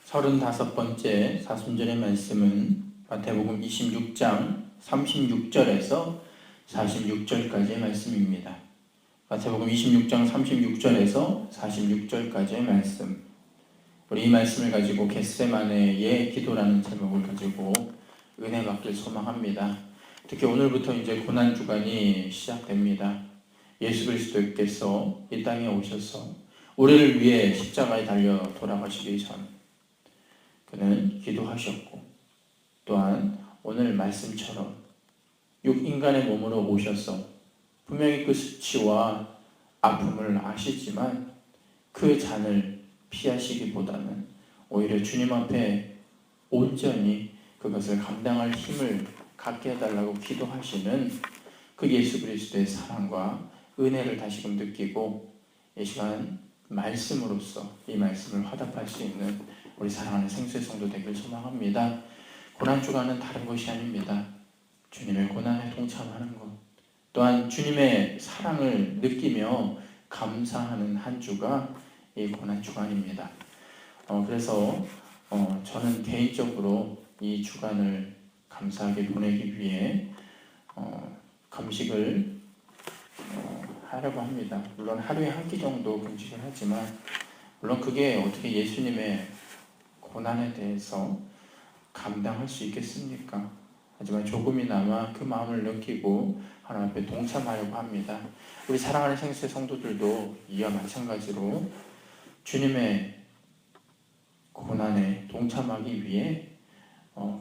35번째 사순절의 말씀은 마태복음 26장 36절에서 46절까지의 말씀입니다. 마태복음 26장 36절에서 46절까지의 말씀. 우리 이 말씀을 가지고 겟세마네의 기도라는 제목을 가지고 은혜 받길 소망합니다. 특히 오늘부터 이제 고난 주간이 시작됩니다. 예수 그리스도께서 이 땅에 오셔서 우리를 위해 십자가에 달려 돌아가시기 전 그는 기도하셨고, 또한 오늘 말씀처럼 인간의 몸으로 오셔서 분명히 그 수치와 아픔을 아시지만 그 잔을 피하시기보다는 오히려 주님 앞에 온전히 그것을 감당할 힘을 갖게 해달라고 기도하시는 그 예수 그리스도의 사랑과 은혜를 다시금 느끼고 이 시간 말씀으로써 이 말씀을 화답할 수 있는 우리 사랑하는 생수의 성도 되길 소망합니다. 고난주간은 다른 것이 아닙니다. 주님의 고난에 동참하는 것, 또한 주님의 사랑을 느끼며 감사하는 한 주가 이 고난주간입니다. 그래서 저는 개인적으로 이 주간을 감사하게 보내기 위해 금식을 하려고 합니다. 물론 하루에 한 끼 정도 금식을 하지만 물론 그게 어떻게 예수님의 고난에 대해서 감당할 수 있겠습니까? 하지만 조금이나마 그 마음을 느끼고 하나님 앞에 동참하려고 합니다. 우리 사랑하는 생수의 성도들도 이와 마찬가지로 주님의 고난에 동참하기 위해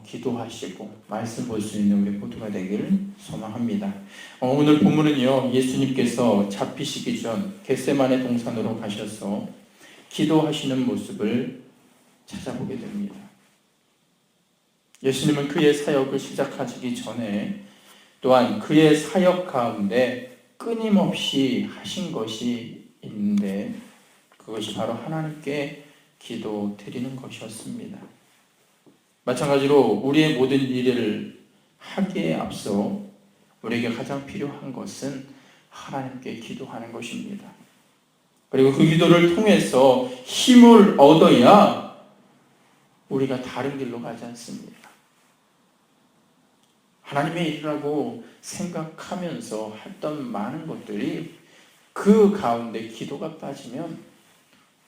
기도하시고 말씀 볼 수 있는 우리 모두가 되기를 소망합니다. 오늘 본문은요, 예수님께서 잡히시기 전 겟세마네 동산으로 가셔서 기도하시는 모습을 찾아보게 됩니다. 예수님은 그의 사역을 시작하시기 전에 또한 그의 사역 가운데 끊임없이 하신 것이 있는데 그것이 바로 하나님께 기도 드리는 것이었습니다. 마찬가지로 우리의 모든 일을 하기에 앞서 우리에게 가장 필요한 것은 하나님께 기도하는 것입니다. 그리고 그 기도를 통해서 힘을 얻어야 우리가 다른 길로 가지 않습니다. 하나님의 일이라고 생각하면서 했던 많은 것들이 그 가운데 기도가 빠지면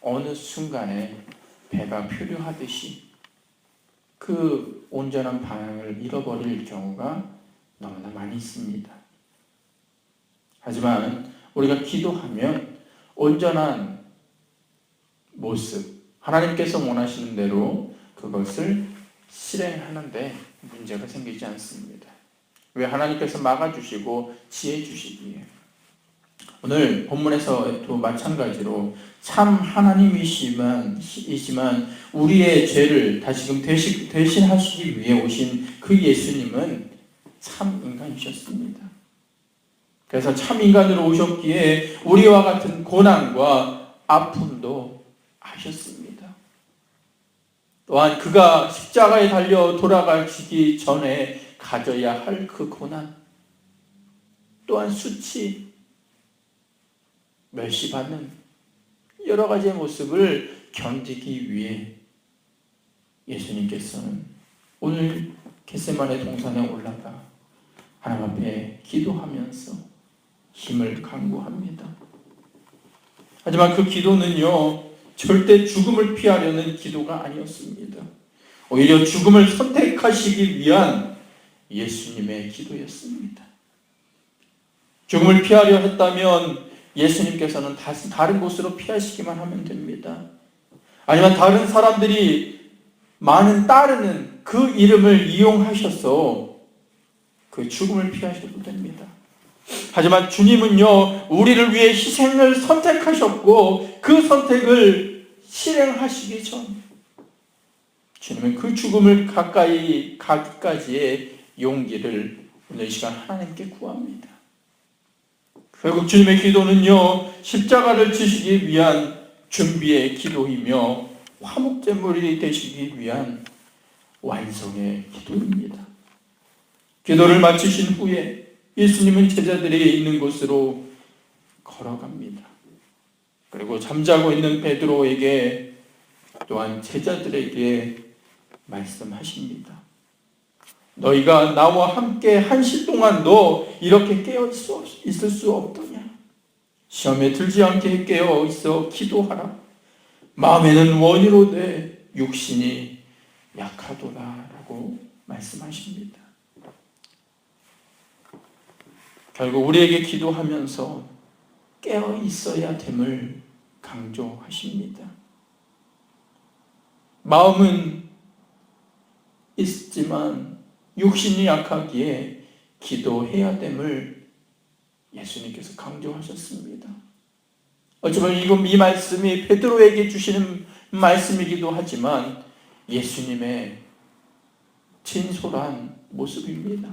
어느 순간에 배가 표류하듯이 그 온전한 방향을 잃어버릴 경우가 너무나 많이 있습니다. 하지만 우리가 기도하면 온전한 모습, 하나님께서 원하시는 대로 그것을 실행하는데 문제가 생기지 않습니다. 왜? 하나님께서 막아주시고 지혜 주시기에. 오늘 본문에서도 마찬가지로 참 하나님이시지만 우리의 죄를 다시금 대신하시기 위해 오신 그 예수님은 참 인간이셨습니다. 그래서 참 인간으로 오셨기에 우리와 같은 고난과 아픔도 아셨습니다. 또한 그가 십자가에 달려 돌아가시기 전에 가져야 할 그 고난, 또한 수치, 멸시받는 여러 가지의 모습을 견디기 위해 예수님께서는 오늘 겟세마네 동산에 올라가 하나님 앞에 기도하면서 힘을 강구합니다. 하지만 그 기도는요, 절대 죽음을 피하려는 기도가 아니었습니다. 오히려 죽음을 선택하시기 위한 예수님의 기도였습니다. 죽음을 피하려 했다면 예수님께서는 다른 곳으로 피하시기만 하면 됩니다. 아니면 다른 사람들이 많은 따르는 그 이름을 이용하셔서 그 죽음을 피하셔도 됩니다. 하지만 주님은요, 우리를 위해 희생을 선택하셨고 그 선택을 실행하시기 전 주님은 그 죽음을 가까이 가기까지의 용기를 오늘 이 시간 하나님께 구합니다. 결국 주님의 기도는요, 십자가를 지시기 위한 준비의 기도이며 화목제물이 되시기 위한 완성의 기도입니다. 기도를 마치신 후에 예수님은 제자들이 있는 곳으로 걸어갑니다. 그리고 잠자고 있는 베드로에게 또한 제자들에게 말씀하십니다. 너희가 나와 함께 한시 동안도 이렇게 깨어 있을 수 없더냐? 시험에 들지 않게 깨어 있어 기도하라. 마음에는 원이로되 육신이 약하도다라고 말씀하십니다. 결국 우리에게 기도하면서 깨어 있어야 됨을 강조하십니다. 마음은 있지만 육신이 약하기에 기도해야 됨을 예수님께서 강조하셨습니다. 어쩌면 이 말씀이 베드로에게 주시는 말씀이기도 하지만 예수님의 진솔한 모습입니다.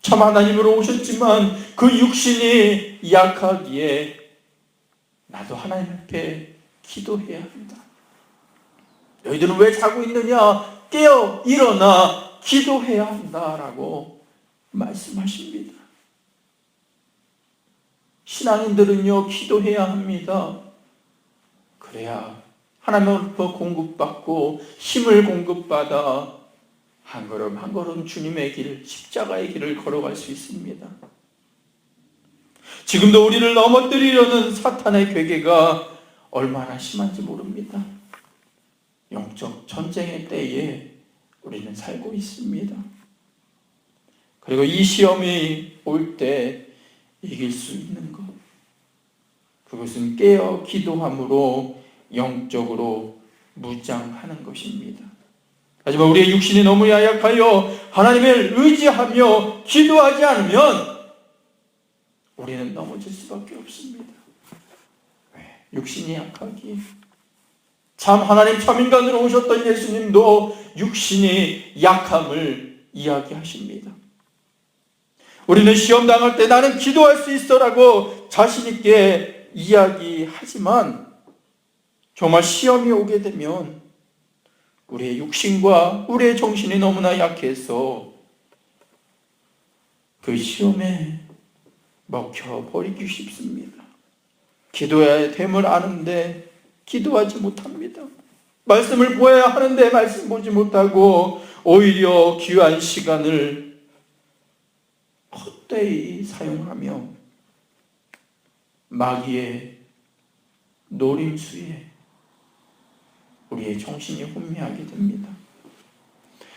참 하나님으로 오셨지만 그 육신이 약하기에 나도 하나님 앞에 기도해야 한다. 너희들은 왜 자고 있느냐? 깨어 일어나 기도해야 한다라고 말씀하십니다. 신앙인들은요, 기도해야 합니다. 그래야 하나님으로부터 공급받고 힘을 공급받아 한 걸음 한 걸음 주님의 길, 십자가의 길을 걸어갈 수 있습니다. 지금도 우리를 넘어뜨리려는 사탄의 괴계가 얼마나 심한지 모릅니다. 영적 전쟁의 때에 우리는 살고 있습니다. 그리고 이 시험이 올 때 이길 수 있는 것, 그것은 깨어 기도함으로 영적으로 무장하는 것입니다. 하지만 우리의 육신이 너무 야약하여 하나님을 의지하며 기도하지 않으면 우리는 넘어질 수밖에 없습니다. 왜? 육신이 약하기에. 참 하나님 참 인간으로 오셨던 예수님도 육신이 약함을 이야기하십니다. 우리는 시험 당할 때 나는 기도할 수 있어라고 자신 있게 이야기하지만 정말 시험이 오게 되면 우리의 육신과 우리의 정신이 너무나 약해서 그 시험에 먹혀버리기 쉽습니다. 기도해야 됨을 아는데 기도하지 못합니다. 말씀을 보아야 하는데 말씀 보지 못하고 오히려 귀한 시간을 헛되이 사용하며 마귀의 노림수에 우리의 정신이 혼미하게 됩니다.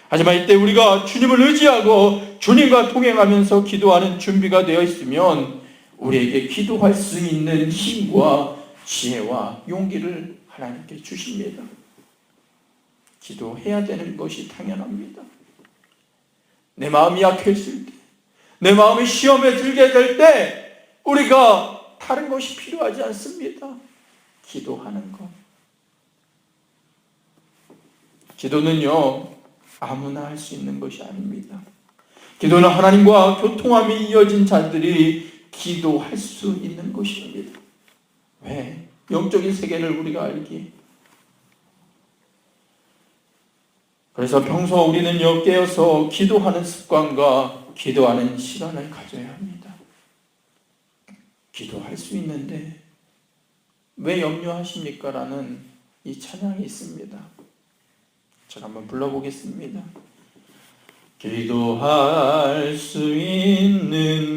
하지만 이때 우리가 주님을 의지하고 주님과 동행하면서 기도하는 준비가 되어 있으면 우리에게 기도할 수 있는 힘과 지혜와 용기를 하나님께 주십니다. 기도해야 되는 것이 당연합니다. 내 마음이 약해질 때, 내 마음이 시험에 들게 될 때 우리가 다른 것이 필요하지 않습니다. 기도하는 것. 기도는요, 아무나 할 수 있는 것이 아닙니다. 기도는 하나님과 교통함이 이어진 자들이 기도할 수 있는 것입니다. 왜? 영적인 세계를 우리가 알기에. 그래서 평소 우리는요, 깨어서 기도하는 습관과 기도하는 시간을 가져야 합니다. 기도할 수 있는데 왜 염려하십니까? 라는 이 찬양이 있습니다. 제가 한번 불러보겠습니다. 기도할 수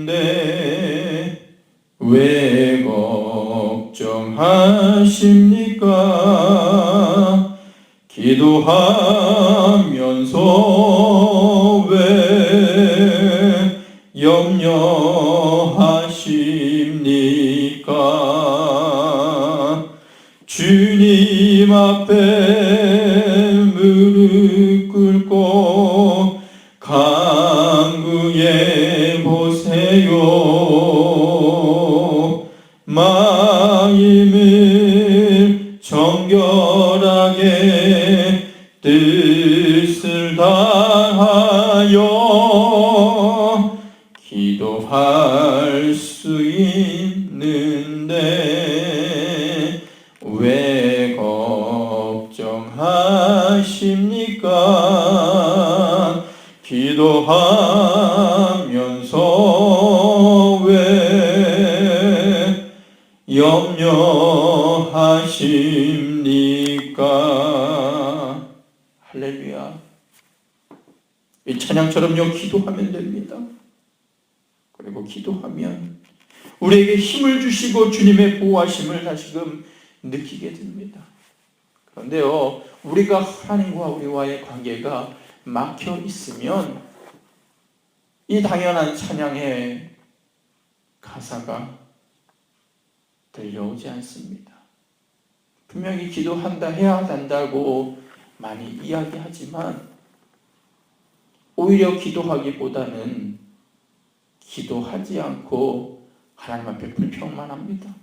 있는데 왜 걱정하십니까? 기도하면서 왜 염려하십니까? 주님 앞에 무릎 꿇고 간구해 보세요. 마음을 정결하게 뜻을 다하여 기도할 수 있는데 왜 걱정하십니까? 기도하면서 왜 염려하십니까? 할렐루야. 이 찬양처럼요, 기도하면 됩니다. 그리고 기도하면 우리에게 힘을 주시고 주님의 보호하심을 다시금 느끼게 됩니다. 그런데요, 우리가 하나님과 우리와의 관계가 막혀 있으면 이 당연한 찬양의 가사가 들려오지 않습니다. 분명히 기도한다, 해야 한다고 많이 이야기하지만 오히려 기도하기보다는 기도하지 않고 하나님 앞에 불평만 합니다.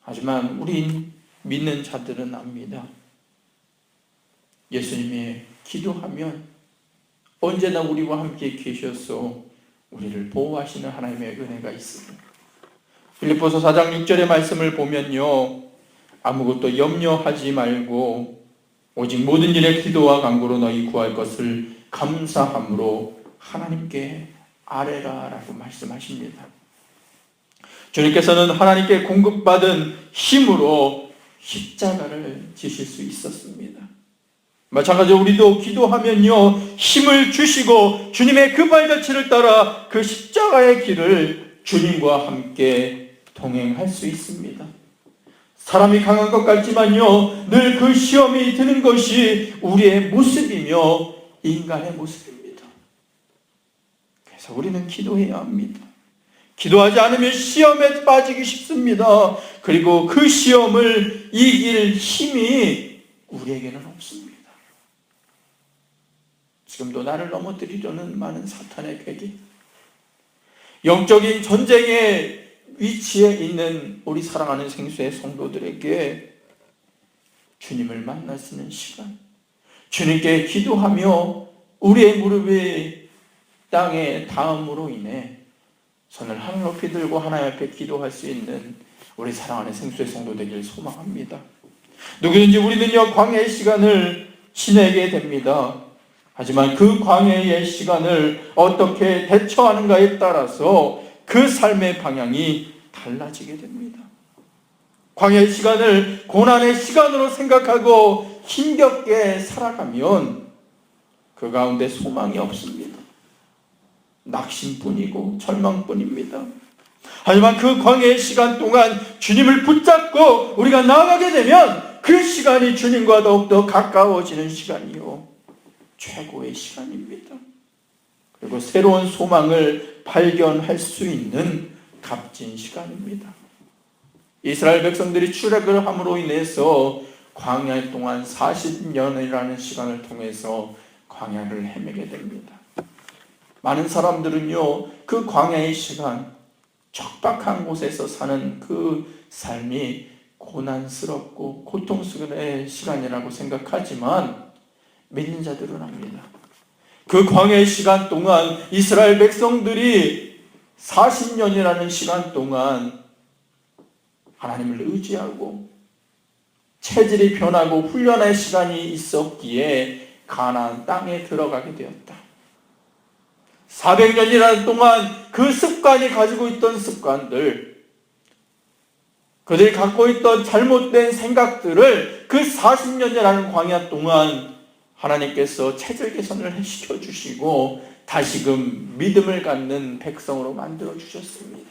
하지만 우린 믿는 자들은 압니다. 예수님이 기도하면 언제나 우리와 함께 계셔서 우리를 보호하시는 하나님의 은혜가 있습니다. 빌립보서 4장 6절의 말씀을 보면요, 아무것도 염려하지 말고 오직 모든 일에 기도와 간구로 너희 구할 것을 감사함으로 하나님께 아뢰라 라고 말씀하십니다. 주님께서는 하나님께 공급받은 힘으로 십자가를 지실 수 있었습니다. 마찬가지로 우리도 기도하면요, 힘을 주시고 주님의 그 발자취를 따라 그 십자가의 길을 주님과 함께 동행할 수 있습니다. 사람이 강한 것 같지만요, 늘 그 시험이 드는 것이 우리의 모습이며 인간의 모습입니다. 그래서 우리는 기도해야 합니다. 기도하지 않으면 시험에 빠지기 쉽습니다. 그리고 그 시험을 이길 힘이 우리에게는 없습니다. 지금도 나를 넘어뜨리려는 많은 사탄의 괴기, 영적인 전쟁의 위치에 있는 우리 사랑하는 생수의 성도들에게 주님을 만날 수 있는 시간, 주님께 기도하며 우리의 무릎이 땅에 닿음으로 인해 손을 하늘 높이 들고 하나님 앞에 기도할 수 있는 우리 사랑하는 생수의 성도 되길 소망합니다. 누구든지 우리는요, 광야의 시간을 지내게 됩니다. 하지만 그 광야의 시간을 어떻게 대처하는가에 따라서 그 삶의 방향이 달라지게 됩니다. 광야의 시간을 고난의 시간으로 생각하고 힘겹게 살아가면 그 가운데 소망이 없습니다. 낙심뿐이고 절망뿐입니다. 하지만 그 광야의 시간 동안 주님을 붙잡고 우리가 나아가게 되면 그 시간이 주님과 더욱더 가까워지는 시간이요, 최고의 시간입니다. 그리고 새로운 소망을 발견할 수 있는 값진 시간입니다. 이스라엘 백성들이 출애굽을 함으로 인해서 광야 동안 40년이라는 시간을 통해서 광야를 헤매게 됩니다. 많은 사람들은요, 그 광야의 시간, 척박한 곳에서 사는 그 삶이 고난스럽고 고통스러운 시간이라고 생각하지만 믿는 자들은 압니다. 그 광야의 시간 동안 이스라엘 백성들이 40년이라는 시간 동안 하나님을 의지하고 체질이 변하고 훈련의 시간이 있었기에 가나안 땅에 들어가게 되었다. 400년이라는 동안 그 습관이 가지고 있던 습관들, 그들이 갖고 있던 잘못된 생각들을 그 40년이라는 광야 동안 하나님께서 체질 개선을 시켜주시고 다시금 믿음을 갖는 백성으로 만들어주셨습니다.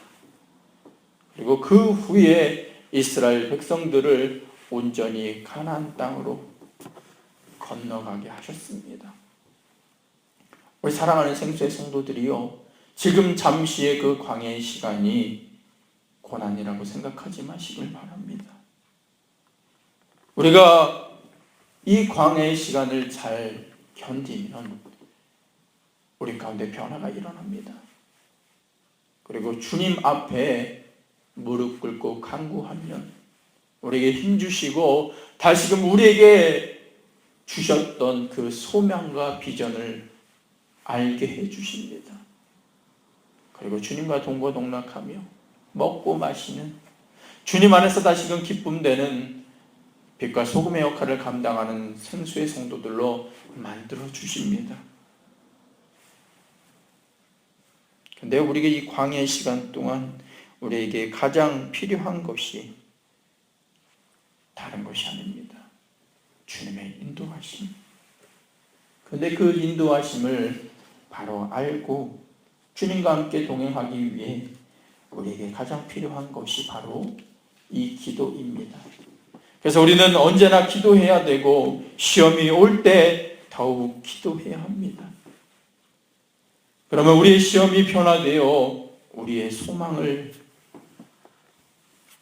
그리고 그 후에 이스라엘 백성들을 온전히 가나안 땅으로 건너가게 하셨습니다. 우리 사랑하는 생수의 성도들이요, 지금 잠시의 그 광야의 시간이 고난이라고 생각하지 마시길 바랍니다. 우리가 이 광야의 시간을 잘 견디면 우리 가운데 변화가 일어납니다. 그리고 주님 앞에 무릎 꿇고 간구하면 우리에게 힘주시고 다시금 우리에게 주셨던 그 소명과 비전을 알게 해주십니다. 그리고 주님과 동고동락하며 먹고 마시는, 주님 안에서 다시금 기쁨되는 빛과 소금의 역할을 감당하는 생수의 성도들로 만들어 주십니다. 근데 우리에게 이 광야의 시간 동안 우리에게 가장 필요한 것이 다른 것이 아닙니다. 주님의 인도하심. 근데 그 인도하심을 바로 알고 주님과 함께 동행하기 위해 우리에게 가장 필요한 것이 바로 이 기도입니다. 그래서 우리는 언제나 기도해야 되고 시험이 올 때 더욱 기도해야 합니다. 그러면 우리의 시험이 변화되어 우리의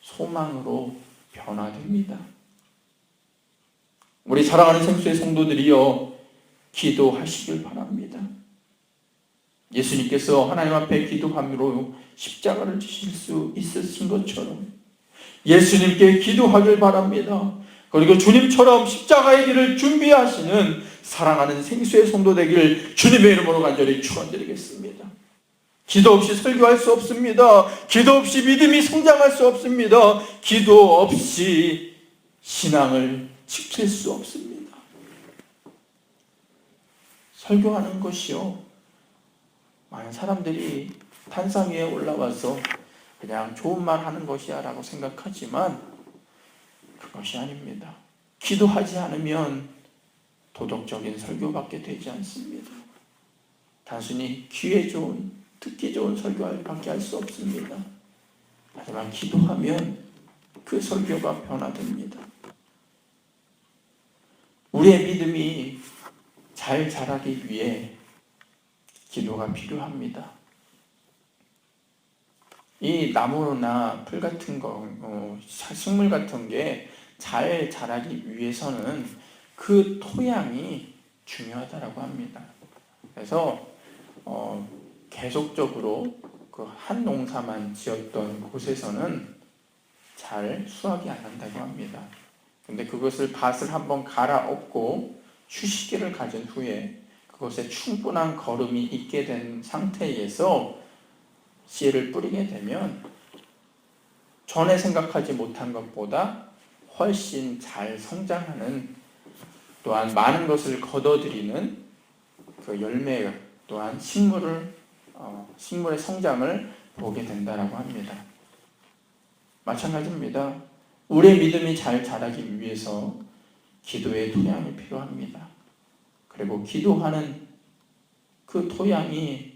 소망으로 변화됩니다. 우리 사랑하는 생수의 성도들이여 기도하시길 바랍니다. 예수님께서 하나님 앞에 기도함으로 십자가를 지실 수 있으신 것처럼 예수님께 기도하길 바랍니다. 그리고 주님처럼 십자가의 길을 준비하시는 사랑하는 생수의 성도 되길 주님의 이름으로 간절히 축원드리겠습니다. 기도 없이 설교할 수 없습니다. 기도 없이 믿음이 성장할 수 없습니다. 기도 없이 신앙을 지킬 수 없습니다. 설교하는 것이요, 많은 사람들이 단상 위에 올라와서 그냥 좋은 말 하는 것이야 라고 생각하지만 그것이 아닙니다. 기도하지 않으면 도덕적인 설교밖에 되지 않습니다. 단순히 귀에 좋은, 듣기 좋은 설교밖에 할 수 없습니다. 하지만 기도하면 그 설교가 변화됩니다. 우리의 믿음이 잘 자라기 위해 기도가 필요합니다. 이 나무나 풀 같은 거, 식물 같은 게 잘 자라기 위해서는 그 토양이 중요하다고 합니다. 그래서 계속적으로 그 한 농사만 지었던 곳에서는 잘 수확이 안 난다고 합니다. 근데 그것을 밭을 한번 갈아엎고 휴식기를 가진 후에 그것에 충분한 거름이 있게 된 상태에서 씨를 뿌리게 되면 전에 생각하지 못한 것보다 훨씬 잘 성장하는, 또한 많은 것을 거둬들이는 그 열매 또한 식물의 성장을 보게 된다고 합니다. 마찬가지입니다. 우리의 믿음이 잘 자라기 위해서 기도의 토양이 필요합니다. 그리고 기도하는 그 토양이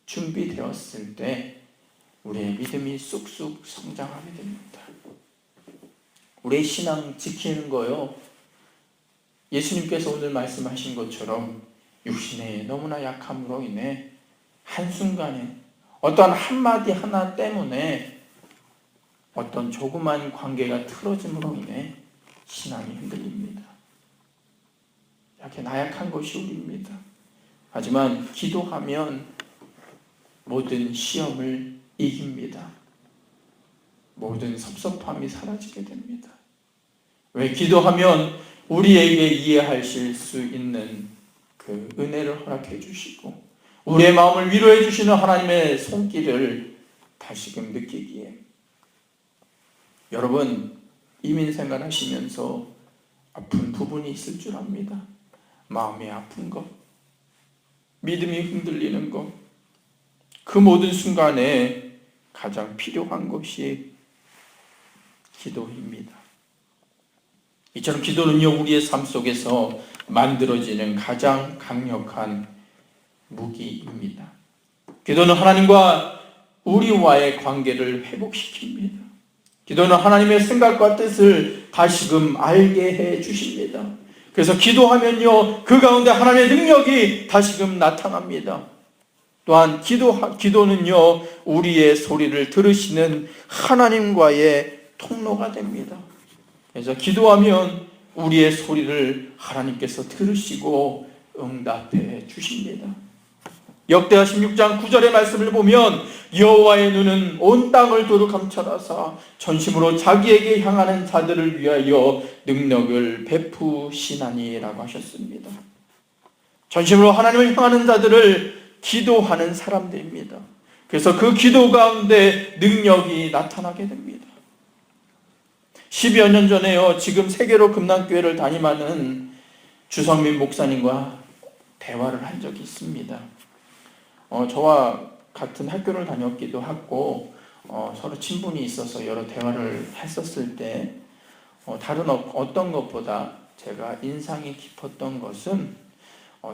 준비되었을 때 우리의 믿음이 쑥쑥 성장하게 됩니다. 우리의 신앙 지키는 거요, 예수님께서 오늘 말씀하신 것처럼 육신의 너무나 약함으로 인해 한순간에 어떠한 한마디 하나 때문에 어떤 조그만 관계가 틀어짐으로 인해 신앙이 흔들립니다. 이렇게 나약한 것이 우리입니다. 하지만 기도하면 모든 시험을 이깁니다. 모든 섭섭함이 사라지게 됩니다. 왜? 기도하면 우리에게 이해하실 수 있는 그 은혜를 허락해 주시고 우리의 마음을 위로해 주시는 하나님의 손길을 다시금 느끼기에, 여러분 이민생활 하시면서 아픈 부분이 있을 줄 압니다. 마음이 아픈 것, 믿음이 흔들리는 것, 그 모든 순간에 가장 필요한 것이 기도입니다. 이처럼 기도는요, 우리의 삶 속에서 만들어지는 가장 강력한 무기입니다. 기도는 하나님과 우리와의 관계를 회복시킵니다. 기도는 하나님의 생각과 뜻을 다시금 알게 해 주십니다. 그래서 기도하면요, 그 가운데 하나님의 능력이 다시금 나타납니다. 또한 기도는요, 우리의 소리를 들으시는 하나님과의 통로가 됩니다. 그래서 기도하면 우리의 소리를 하나님께서 들으시고 응답해 주십니다. 역대하 16장 9절의 말씀을 보면 여호와의 눈은 온 땅을 두루 감찰하사 전심으로 자기에게 향하는 자들을 위하여 능력을 베푸시나니라고 하셨습니다. 전심으로 하나님을 향하는 자들을 기도하는 사람들입니다. 그래서 그 기도 가운데 능력이 나타나게 됩니다. 10여 년 전에요, 지금 세계로 금난교회를 담임하는 주성민 목사님과 대화를 한 적이 있습니다. 저와 같은 학교를 다녔기도 하고 서로 친분이 있어서 여러 대화를 했었을 때 다른 어떤 것보다 제가 인상이 깊었던 것은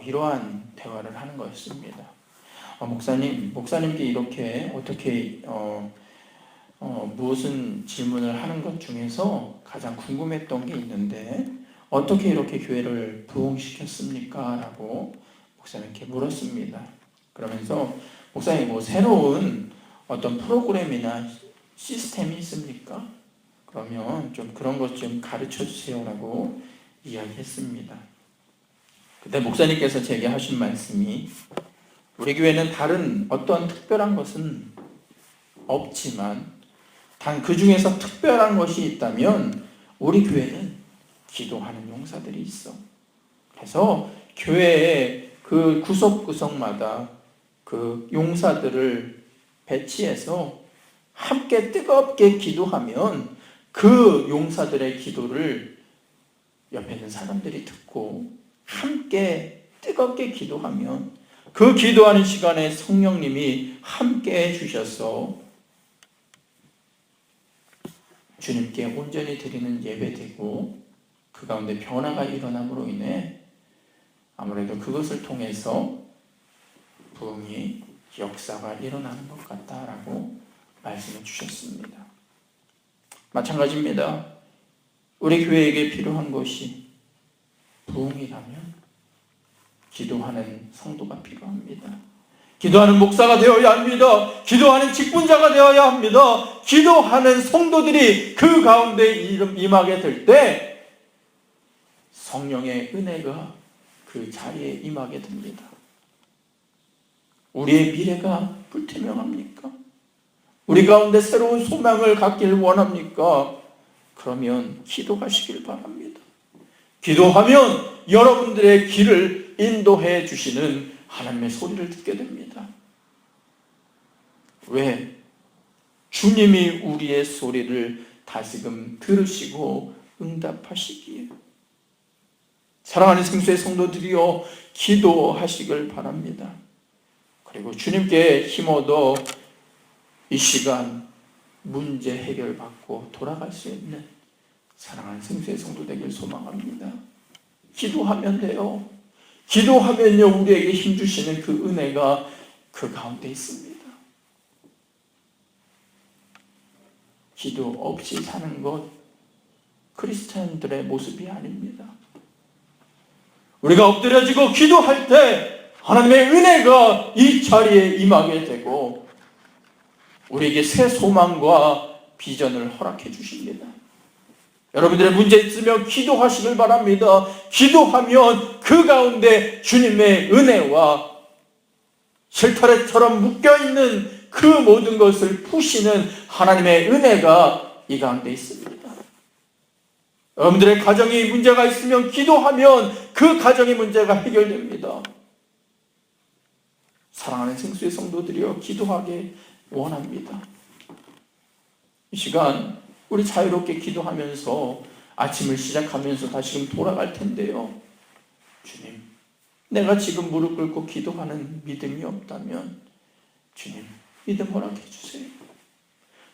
이러한 대화를 하는 것입니다. 목사님께 이렇게 어떻게 무슨 질문을 하는 것 중에서 가장 궁금했던 게 있는데 어떻게 이렇게 교회를 부흥시켰습니까? 라고 목사님께 물었습니다. 그러면서 목사님 새로운 어떤 프로그램이나 시스템이 있습니까? 그러면 좀 그런 것 좀 가르쳐 주세요라고 이야기했습니다. 그때 목사님께서 제게 하신 말씀이 우리 교회는 다른 어떤 특별한 것은 없지만 단 그 중에서 특별한 것이 있다면 우리 교회는 기도하는 용사들이 있어. 그래서 교회의 그 구석구석마다 그 용사들을 배치해서 함께 뜨겁게 기도하면 그 용사들의 기도를 옆에 있는 사람들이 듣고 함께 뜨겁게 기도하면 그 기도하는 시간에 성령님이 함께 해주셔서 주님께 온전히 드리는 예배되고 그 가운데 변화가 일어남으로 인해 아무래도 그것을 통해서 부흥이 역사가 일어나는 것 같다라고 말씀해 주셨습니다. 마찬가지입니다. 우리 교회에게 필요한 것이 부흥이라면 기도하는 성도가 필요합니다. 기도하는 목사가 되어야 합니다. 기도하는 직분자가 되어야 합니다. 기도하는 성도들이 그 가운데 임하게 될 때 성령의 은혜가 그 자리에 임하게 됩니다. 우리의 미래가 불투명합니까? 우리 가운데 새로운 소망을 갖길 원합니까? 그러면 기도하시길 바랍니다. 기도하면 여러분들의 길을 인도해 주시는 하나님의 소리를 듣게 됩니다. 왜? 주님이 우리의 소리를 다시금 들으시고 응답하시기에. 사랑하는 성수의 성도들이여 기도하시길 바랍니다. 그리고 주님께 힘 얻어 이 시간 문제 해결받고 돌아갈 수 있는 사랑하는 성수의 성도 되길 소망합니다. 기도하면 돼요. 기도하면요 우리에게 힘주시는 그 은혜가 그 가운데 있습니다. 기도 없이 사는 것 크리스찬들의 모습이 아닙니다. 우리가 엎드려지고 기도할 때 하나님의 은혜가 이 자리에 임하게 되고 우리에게 새 소망과 비전을 허락해 주십니다. 여러분들의 문제 있으면 기도하시길 바랍니다. 기도하면 그 가운데 주님의 은혜와 실타래처럼 묶여있는 그 모든 것을 푸시는 하나님의 은혜가 이 가운데 있습니다. 여러분들의 가정에 문제가 있으면 기도하면 그 가정의 문제가 해결됩니다. 사랑하는 성수의 성도들이여 기도하게 원합니다. 이 시간 우리 자유롭게 기도하면서 아침을 시작하면서 다시금 돌아갈 텐데요. 주님, 내가 지금 무릎 꿇고 기도하는 믿음이 없다면 주님, 믿음 허락해 주세요.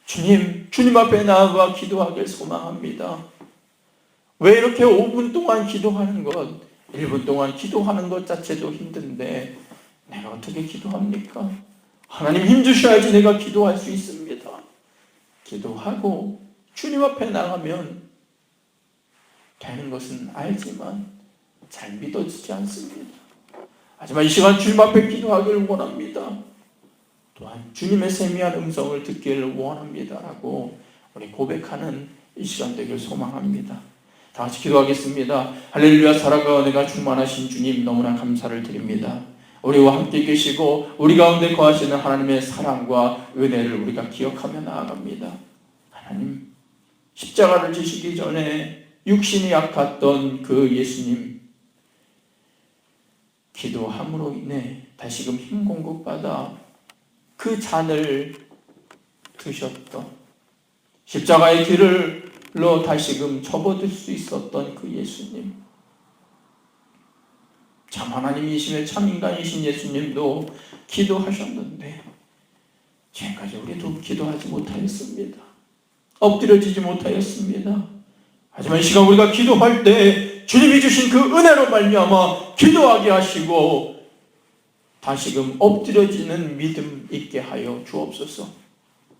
주님 앞에 나아가 기도하길 소망합니다. 왜 이렇게 5분 동안 기도하는 것, 1분 동안 기도하는 것 자체도 힘든데 내가 어떻게 기도합니까? 하나님 힘주셔야지 내가 기도할 수 있습니다. 기도하고 주님 앞에 나가면 되는 것은 알지만 잘 믿어지지 않습니다. 하지만 이 시간 주님 앞에 기도하기를 원합니다. 또한 주님의 세미한 음성을 듣기를 원합니다라고 우리 고백하는 이 시간 되길 소망합니다. 다 같이 기도하겠습니다. 할렐루야. 사랑과 은혜가 충만하신 주님 너무나 감사를 드립니다. 우리와 함께 계시고 우리 가운데 거하시는 하나님의 사랑과 은혜를 우리가 기억하며 나아갑니다. 하나님, 십자가를 지시기 전에 육신이 약했던 그 예수님, 기도함으로 인해 다시금 힘 공급받아 그 잔을 드셨던 십자가의 길을로 다시금 접어들 수 있었던 그 예수님, 참 하나님이시며 참 인간이신 예수님도 기도하셨는데 지금까지 우리도 기도하지 못하였습니다. 엎드려지지 못하였습니다. 하지만 이 시간 우리가 기도할 때 주님이 주신 그 은혜로 말미암아 기도하게 하시고 다시금 엎드려지는 믿음 있게 하여 주옵소서.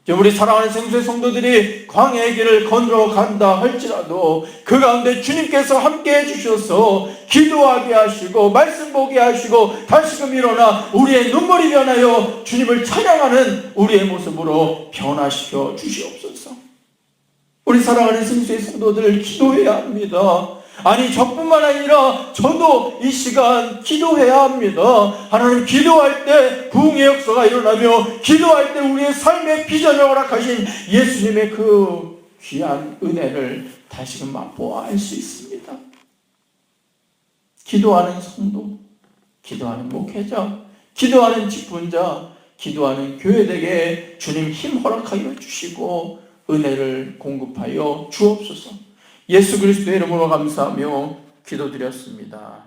우리 사랑하는 생수의 성도들이 광야의 길을 건너간다 할지라도 그 가운데 주님께서 함께 해주셔서 기도하게 하시고 말씀 보게 하시고 다시금 일어나 우리의 눈물이 변하여 주님을 찬양하는 우리의 모습으로 변화시켜 주시옵소서. 우리 사랑하는 생수의 성도들 기도해야 합니다. 아니 저뿐만 아니라 저도 이 시간 기도해야 합니다. 하나님, 기도할 때 부흥의 역사가 일어나며 기도할 때 우리의 삶의 비전을 허락하신 예수님의 그 귀한 은혜를 다시금 맛보아 알 수 있습니다. 기도하는 성도, 기도하는 목회자, 기도하는 직분자, 기도하는 교회들에게 주님 힘 허락하여 주시고 은혜를 공급하여 주옵소서. 예수 그리스도의 이름으로 감사하며 기도드렸습니다.